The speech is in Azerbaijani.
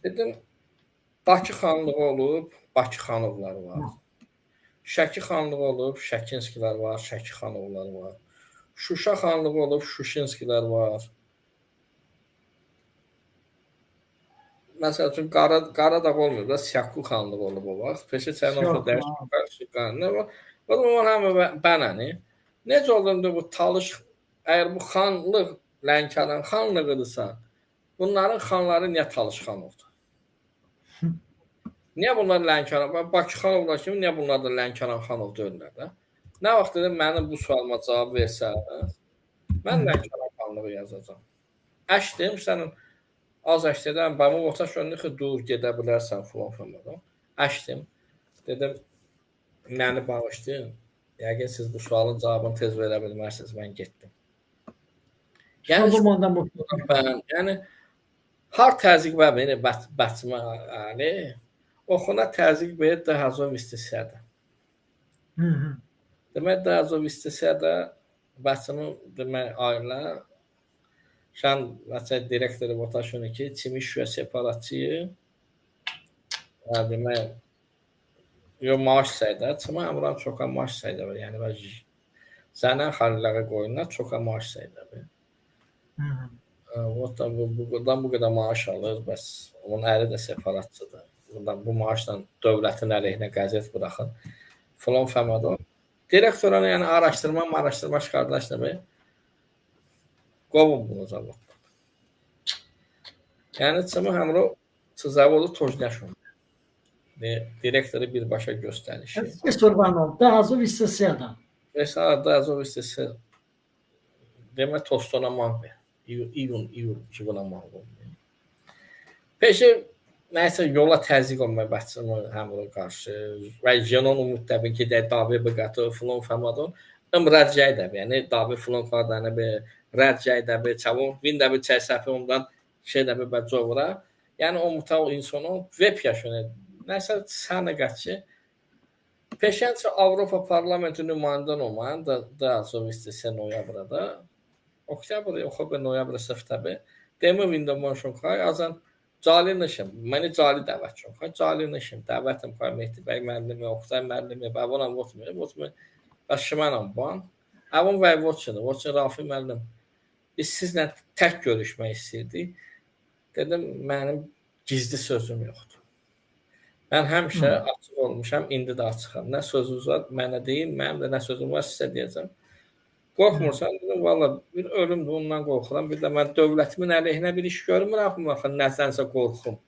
Dedim, Bakı xanlığı olub, Bakı xanovları var. Şəki xanlığı olub, Şəkinskilər var, Şəki xanovları var. Şuşa xanlığı olub, Şuşinskilər var. Məsəl üçün Qaradağ olmuyor da Siyakku xanlığı olub o vaxt. Peşə Çərnovda dəyişikliklər nə var? O zaman hamı bənəni. Necə oldu bu Talış, əgər bu xanlıq Lənkəran xanlığıdırsa, bunların xanları niyə Talış xan oldu? Niyə bunlar Lənkəran? Bakı xanovlar kimi niyə bunlar da Lənkəran xanov deyirlər də? Nə vaxt dedim mənim bu sualıma cavab versəniz, mən Lənkəran xanlığı yazacağam. Əşdim, sənin az əşdədən, bəmə otaş önünü ki, dur, gedə bilərsən, falan. Əşdim, dedim, məni bağışlayın, yəqin siz bu sualın cavabını tez verə bilmərsiniz, mən getdim. Yəni, har təzyiq və beni bətmə əli, oxuna təzyiq verir Dəhazov istisədə. Demək, Dəhazov istisədə bətmin, demək, ailə, şən direktoru Botaşını ki, Çimişyə separatçıyı, demək, maaş səydə, Çıma Əmran çoxa maaş səydə var, yəni, sənən xalilərə qoyunlar çoxa maaş səydə var. Buradan bu qədər maaş alır, bəs onun əri də separatçıdır. Bu maaşla dövlətin əleyhinə qəzet buraxın. Falan fəmadon. Direktorana, yəni, araşdırma çıxardaşdır bə. Qovun bunu zavoddan. Yəni, Çıma Əmro zavodu Tojnaşın. Direktoru birbaşa göstərişi. Sorbanov, Dəhazov istəsiyadan. Dəhazov istəsiyadan. Demək, Tostona manqı. İyun 2000-a manqı. Peşi, nəysə, yola təzyiq olmaya başlamır həmrə qarşı və Jenon Umut təbii ki, Davi Bıqatı, Fulon Fəmadon rədcəy dəbi, yəni Davi Fulon Qardanə bir rədcəy dəbi, çavun, vin dəbi çəsəfi ondan dəbi bəcovra, yəni o mutal insonu veb yaşını, nəysə, sənə qəçi, peşənçə Avropa Parlamenti nümayəndən olmayan da Sovistisi noyabrada, oktyabr, oxubə noyabr səftəbi, demir vindomonşun xay, azən cali nişim, məni cali dəvət çox. Cali nişim, dəvətim xay, Mehdi bəy müəllimi, Oqtay müəllimi, bəvonam votmuyor, bəs şimənəm ban. Əvon bəy votçudur, votçu Rafi müəllim. Biz sizlə tək görüşmək istəyirdik. Dedim, mənim gizli sözüm yoxdur. Mən həmişə açıq olmuşam, indi də açıqam. Nə sözünüz var, mənə deyin, mənim də nə sözüm var, sizə deyəcəm. Qorxmursan, dedim, valla bir ölümdür, ondan qorxuram. Bir də mən dövlətimin əleyhinə bir iş görmürəm, nədənsə qorxum.